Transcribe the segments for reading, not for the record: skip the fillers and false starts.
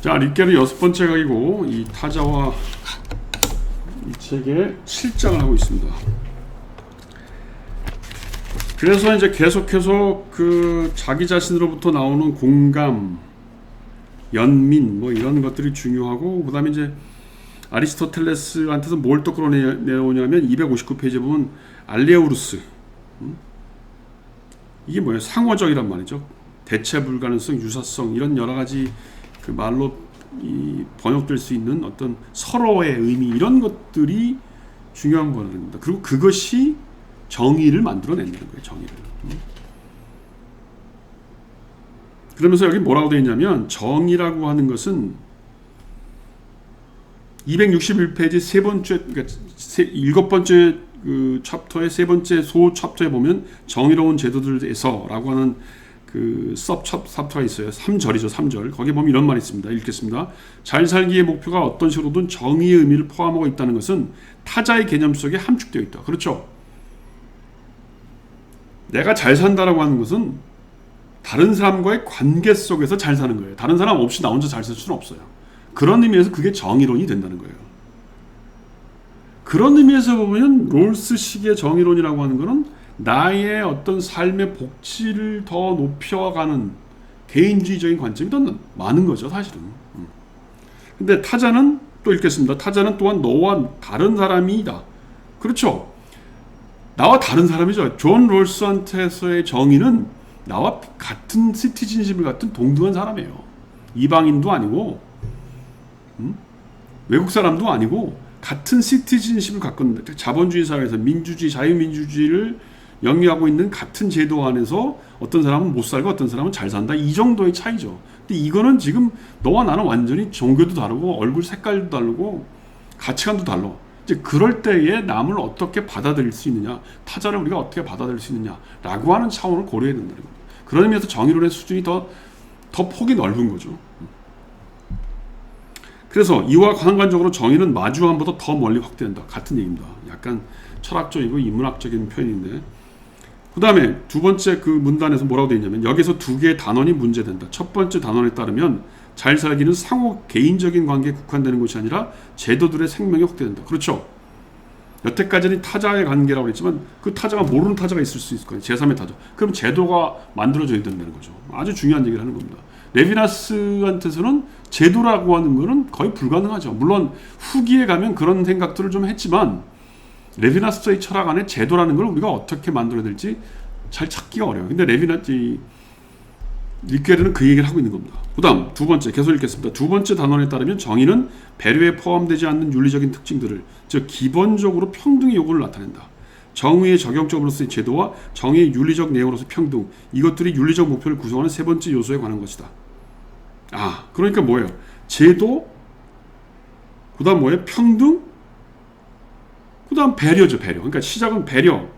자, 릿겔은 6번째 강의고 이 타자와 이 책의 7장을 하고 있습니다. 그래서 이제 계속해서 그 자기 자신으로부터 나오는 공감, 연민 뭐 이런 것들이 중요하고, 그 다음에 이제 아리스토텔레스한테서 뭘 또 끌어내오냐면 259페이지에 보면 알레우루스, 이게 뭐예요? 상호적이란 말이죠. 대체 불가능성, 유사성, 이런 여러 가지 그 말로 이 번역될 수 있는 어떤 서로의 의미, 이런 것들이 중요한 거랍니다. 그리고 그것이 정의를 만들어낸다는 거예요. 정의를. 그러면서 여기 뭐라고 되어 있냐면, 정의라고 하는 것은 261페이지 세 번째, 그러니까 7번째 그 챕터의 세 번째 소 챕터에 보면 정의로운 제도들에서라고 하는 그 섭 챕터가 있어요. 3절이죠. 3절. 거기에 보면 이런 말이 있습니다. 읽겠습니다. 잘 살기의 목표가 어떤 식으로든 정의의 의미를 포함하고 있다는 것은 타자의 개념 속에 함축되어 있다. 그렇죠? 내가 잘 산다라고 하는 것은 다른 사람과의 관계 속에서 잘 사는 거예요. 다른 사람 없이 나 혼자 잘 살 수는 없어요. 그런 의미에서 그게 정의론이 된다는 거예요. 그런 의미에서 보면 롤스식의 정의론이라고 하는 것은 나의 어떤 삶의 복지를 더 높여가는 개인주의적인 관점이 더 많은 거죠, 사실은. 근데 타자는 또 읽겠습니다. 타자는 또한 너와 다른 사람이다. 그렇죠? 나와 다른 사람이죠. 존 롤스한테서의 정의는 나와 같은 시티즌십을 갖춘 동등한 사람이에요. 이방인도 아니고, 외국 사람도 아니고, 같은 시티즌십을 갖고 있는, 자본주의 사회에서 민주주의, 자유민주주의를 영위하고 있는 같은 제도 안에서 어떤 사람은 못 살고 어떤 사람은 잘 산다, 이 정도의 차이죠. 근데 이거는 지금 너와 나는 완전히 종교도 다르고 얼굴 색깔도 다르고 가치관도 달라. 이제 그럴 때에 남을 어떻게 받아들일 수 있느냐, 타자를 우리가 어떻게 받아들일 수 있느냐라고 하는 차원을 고려해야 된다는 겁니다. 그런 의미에서 정의론의 수준이 더 폭이 넓은 거죠. 그래서 이와 상관적으로 정의는 마주함보다 더 멀리 확대된다. 같은 얘기입니다. 약간 철학적이고 인문학적인 표현인데, 그 다음에 두 번째 그 문단에서 뭐라고 되어 있냐면, 여기서 두 개의 단원이 문제된다. 첫 번째 단원에 따르면 잘 살기는 상호 개인적인 관계에 국한되는 것이 아니라 제도들의 생명이 확대된다. 그렇죠? 여태까지는 타자의 관계라고 했지만 그 타자가 모르는 타자가 있을 수 있을 거예요. 제3의 타자. 그럼 제도가 만들어져야 된다는 거죠. 아주 중요한 얘기를 하는 겁니다. 레비나스한테서는 제도라고 하는 것은 거의 불가능하죠. 물론 후기에 가면 그런 생각들을 좀 했지만, 레비나스의 철학 안에 제도라는 걸 우리가 어떻게 만들어야 될지 잘 찾기가 어려워요. 근데 릿겔은 그 얘기를 하고 있는 겁니다. 그 다음 두 번째, 계속 읽겠습니다. 두 번째 단원에 따르면 정의는 배려에 포함되지 않는 윤리적인 특징들을, 즉 기본적으로 평등의 요구를 나타낸다. 정의의 적용점으로서의 제도와 정의의 윤리적 내용으로서 평등, 이것들이 윤리적 목표를 구성하는 세 번째 요소에 관한 것이다. 아, 그러니까 뭐예요? 제도, 그 다음 뭐예요? 평등, 그 다음 배려죠. 배려. 그러니까 시작은 배려,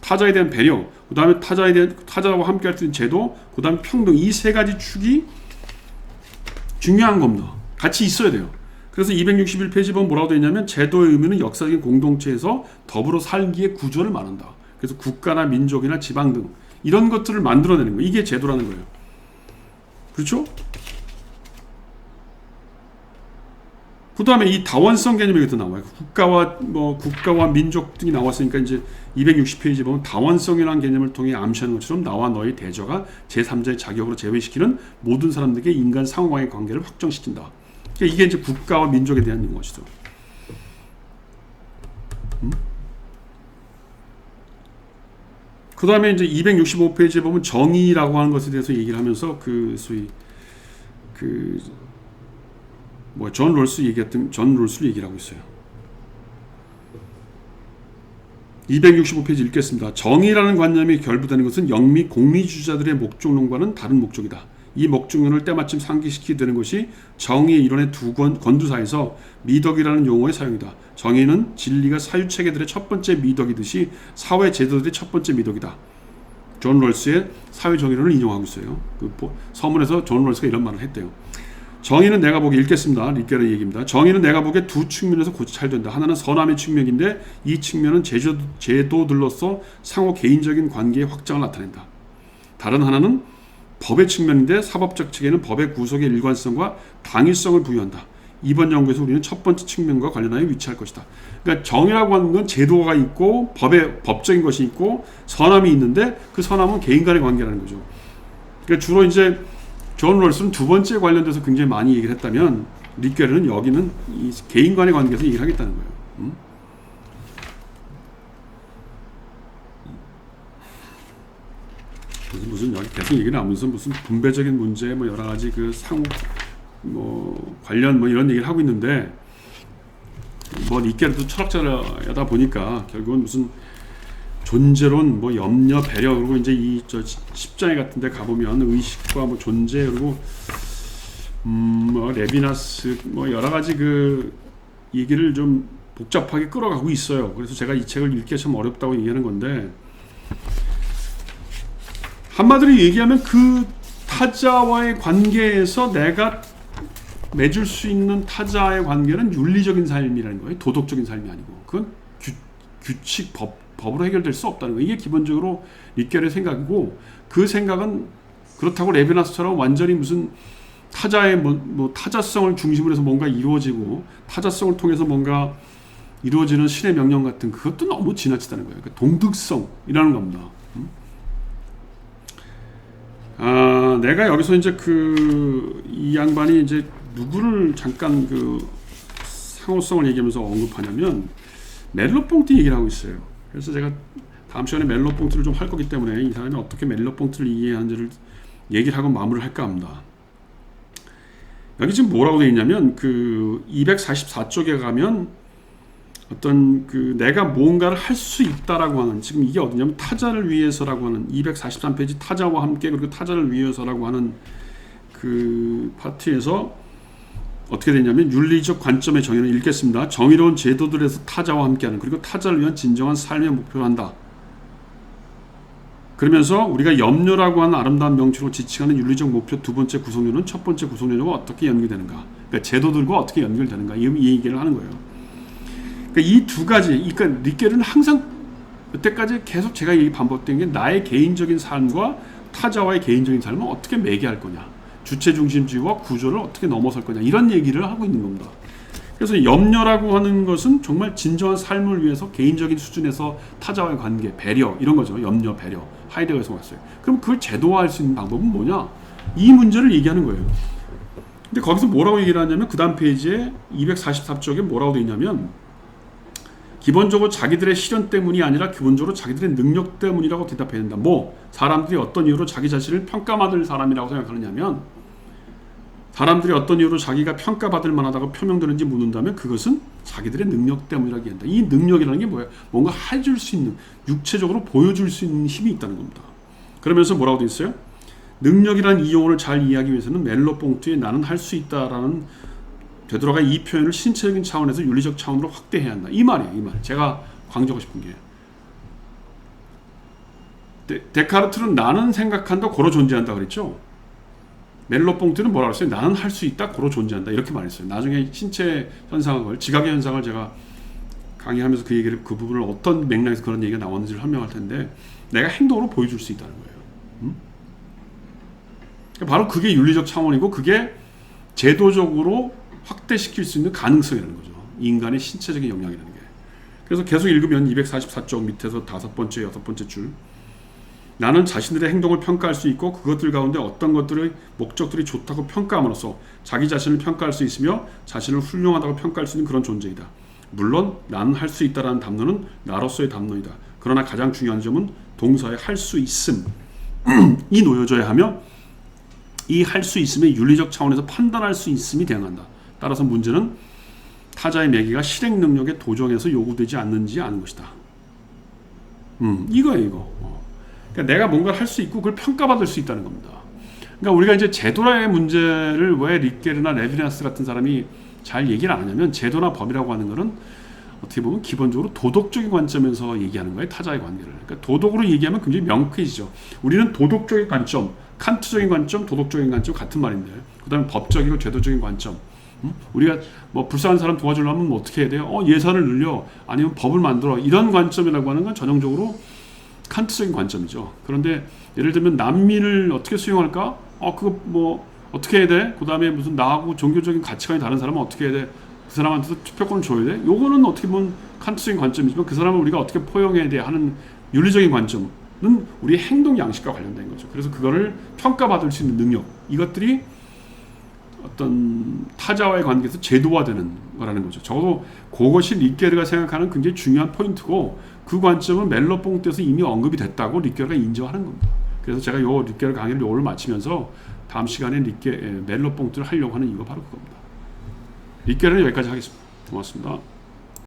타자에 대한 배려, 그 다음에 타자와 함께 할 수 있는 제도, 그 다음에 평등, 이 세 가지 축이 중요한 겁니다. 같이 있어야 돼요. 그래서 261페이지 보면 뭐라고 되어 있냐면, 제도의 의미는 역사적인 공동체에서 더불어 살기의 구조를 말한다. 그래서 국가나 민족이나 지방 등 이런 것들을 만들어내는 거예요. 이게 제도라는 거예요. 그렇죠? 그 다음에 이 다원성 개념이 여기서 나와요. 국가와 민족 등이 나왔으니까 이제 260페이지 보면 다원성이라는 개념을 통해 암시하는 것처럼 나와 너의 대저가 제3자의 자격으로 제외시키는 모든 사람들에게 인간 상호간의 관계를 확정시킨다. 그러니까 이게 이제 국가와 민족에 대한 것이죠. 그 다음에 이제 265페이지에 보면 정의라고 하는 것에 대해서 얘기를 하면서 존 롤스를 얘기를 하고 있어요. 265페이지 읽겠습니다. 정의라는 관념이 결부되는 것은 영미 공리주의자들의 목적론과는 다른 목적이다. 이 목적론을 때마침 상기시키게 되는 것이 정의의 이론의 두 권두사에서 미덕이라는 용어의 사용이다. 정의는 진리가 사유체계들의 첫 번째 미덕이듯이 사회 제도들의 첫 번째 미덕이다. 존 롤스의 사회정의론을 인용하고 있어요. 그 서문에서 존 롤스가 이런 말을 했대요. 정의는 내가 보기에, 읽겠습니다. 릿겔의 얘기입니다. 정의는 내가 보기에 두 측면에서 고찰된다. 하나는 선함의 측면인데, 이 측면은 제도들로서 상호 개인적인 관계의 확장을 나타낸다. 다른 하나는 법의 측면인데 사법적 측에는 법의 구속의 일관성과 당위성을 부여한다. 이번 연구에서 우리는 첫 번째 측면과 관련하여 위치할 것이다. 그러니까 정의라고 하는 건 제도가 있고 법적인 것이 있고 선함이 있는데 그 선함은 개인 간의 관계라는 거죠. 그러니까 주로 이제 존 롤스는 두 번째 관련돼서 굉장히 많이 얘기를 했다면 리케르는 여기는 이 개인 간의 관계에서 얘기를 하겠다는 거예요. 무슨 여기 계속 얘기 나오면서 무슨 분배적인 문제 뭐 여러 가지 그 상호 뭐 관련 뭐 이런 얘기를 하고 있는데 뭐 리케르도 철학자다 보니까 결국은 무슨 존재론 뭐 염려 배려 그리고 이제 이 저 십장에 같은데 가보면 의식과 뭐 존재 그리고 뭐 레비나스 뭐 여러 가지 그 얘기를 좀 복잡하게 끌어가고 있어요. 그래서 제가 이 책을 읽기 참 어렵다고 얘기하는 건데 한마디로 얘기하면 그 타자와의 관계에서 내가 맺을 수 있는 타자의 관계는 윤리적인 삶이라는 거예요. 도덕적인 삶이 아니고 그건 규칙 법으로 해결될 수 없다는 거예요. 이게 기본적으로 리케르의 생각이고 그 생각은 그렇다고 레비나스처럼 완전히 무슨 타자의 뭐 타자성을 중심으로 해서 뭔가 이루어지고 타자성을 통해서 뭔가 이루어지는 신의 명령 같은 그것도 너무 지나치다는 거예요. 그러니까 동득성이라는 겁니다. 내가 여기서 이제 이 양반이 이제 누구를 잠깐 그 상호성을 얘기하면서 언급하냐면 멜로뽕트 얘기를 하고 있어요. 그래서 제가 다음 시간에 멜로뽕트를 좀 할 거기 때문에 이 사람이 어떻게 멜로뽕트를 이해하는지를 얘기를 하고 마무리를 할까 합니다. 여기 지금 뭐라고 되어 있냐면 그 244쪽에 가면 어떤 그 내가 뭔가를 할 수 있다라고 하는 지금 이게 어디냐면 타자를 위해서라고 하는 243페이지 타자와 함께 그리고 타자를 위해서라고 하는 그 파트에서 어떻게 되냐면 윤리적 관점의 정의는 읽겠습니다. 정의로운 제도들에서 타자와 함께하는 그리고 타자를 위한 진정한 삶의 목표로 한다. 그러면서 우리가 염려라고 하는 아름다운 명칭으로 지칭하는 윤리적 목표 두 번째 구성요는 첫 번째 구성요와 어떻게 연결되는가? 그러니까 제도들과 어떻게 연결되는가? 이 얘기를 하는 거예요. 그러니까 이 두 가지, 그러니까 리케르는 항상 그때까지 계속 제가 얘기 반복된 게 나의 개인적인 삶과 타자와의 개인적인 삶을 어떻게 매개할 거냐, 주체 중심주의와 구조를 어떻게 넘어설 거냐 이런 얘기를 하고 있는 겁니다. 그래서 염려라고 하는 것은 정말 진정한 삶을 위해서 개인적인 수준에서 타자와의 관계, 배려 이런 거죠. 염려, 배려. 하이데거에서 왔어요. 그럼 그걸 제도화할 수 있는 방법은 뭐냐? 이 문제를 얘기하는 거예요. 근데 거기서 뭐라고 얘기를 하냐면 그 다음 페이지에 244쪽에 뭐라고 되어 있냐면 기본적으로 자기들의 실현 때문이 아니라 기본적으로 자기들의 능력 때문이라고 대답해야 된다. 뭐 사람들이 어떤 이유로 자기 자신을 평가받을 사람이라고 생각하느냐면 사람들이 어떤 이유로 자기가 평가받을 만하다고 표명되는지 묻는다면 그것은 자기들의 능력 때문이라고 한다. 이 능력이라는 게 뭐예요? 뭔가 해줄 수 있는, 육체적으로 보여줄 수 있는 힘이 있다는 겁니다. 그러면서 뭐라고 되어 있어요? 능력이라는 이 용어를 잘 이해하기 위해서는 멜로뽕트에 나는 할 수 있다라는 되돌아가 이 표현을 신체적인 차원에서 윤리적 차원으로 확대해야 한다. 이 말이에요. 이 말. 제가 강조하고 싶은 게 데카르트는 나는 생각한다 고로 존재한다 그랬죠. 멜로뽕트는 뭐라고 했어요? 나는 할 수 있다 고로 존재한다 이렇게 말했어요. 나중에 신체 현상을 지각의 현상을 제가 강의하면서 그 얘기를 그 부분을 어떤 맥락에서 그런 얘기가 나왔는지를 설명할 텐데 내가 행동으로 보여줄 수 있다는 거예요. 바로 그게 윤리적 차원이고 그게 제도적으로 확대시킬 수 있는 가능성이라는 거죠. 인간의 신체적인 역량이라는 게. 그래서 계속 읽으면 244쪽 밑에서 다섯 번째, 여섯 번째 줄 나는 자신들의 행동을 평가할 수 있고 그것들 가운데 어떤 것들의 목적들이 좋다고 평가함으로써 자기 자신을 평가할 수 있으며 자신을 훌륭하다고 평가할 수 있는 그런 존재이다. 물론 나는 할 수 있다라는 담론은 나로서의 담론이다. 그러나 가장 중요한 점은 동사의 할 수 있음이 놓여져야 하며 이 할 수 있음의 윤리적 차원에서 판단할 수 있음이 대응한다. 따라서 문제는 타자의 매개가 실행 능력의 도정에서 요구되지 않는지 아는 것이다. 이거예요, 이거. 그러니까 내가 뭔가를 할 수 있고 그걸 평가받을 수 있다는 겁니다. 그러니까 우리가 이제 제도라의 문제를 왜 리케르나 레비나스 같은 사람이 잘 얘기를 안 하냐면 제도나 법이라고 하는 거는 어떻게 보면 기본적으로 도덕적인 관점에서 얘기하는 거예요. 타자의 관계를. 그러니까 도덕으로 얘기하면 굉장히 명쾌해지죠. 우리는 도덕적인 관점, 칸트적인 관점, 도덕적인 관점 같은 말인데 그 다음에 법적이고 제도적인 관점. 우리가 뭐 불쌍한 사람 도와주려면 어떻게 해야 돼요? 예산을 늘려 아니면 법을 만들어 이런 관점이라고 하는 건 전형적으로 칸트적인 관점이죠. 그런데 예를 들면 난민을 어떻게 수용할까? 그거 뭐 어떻게 해야 돼? 그 다음에 무슨 나하고 종교적인 가치관이 다른 사람은 어떻게 해야 돼? 그 사람한테도 투표권을 줘야 돼? 요거는 어떻게 보면 칸트적인 관점이지만 그 사람을 우리가 어떻게 포용해야 돼 하는 윤리적인 관점은 우리의 행동 양식과 관련된 거죠. 그래서 그거를 평가받을 수 있는 능력, 이것들이 어떤 타자와의 관계에서 제도화되는 거라는 거죠. 적어도 그것이 리케르가 생각하는 굉장히 중요한 포인트고, 그 관점은 멜로뽕 때에서 이미 언급이 됐다고 리케르가 인정하는 겁니다. 그래서 제가 요 리케르 강의를 오늘 마치면서 다음 시간에 멜로뽕트를 하려고 하는 이유가 바로 그겁니다. 리케르는 여기까지 하겠습니다. 고맙습니다.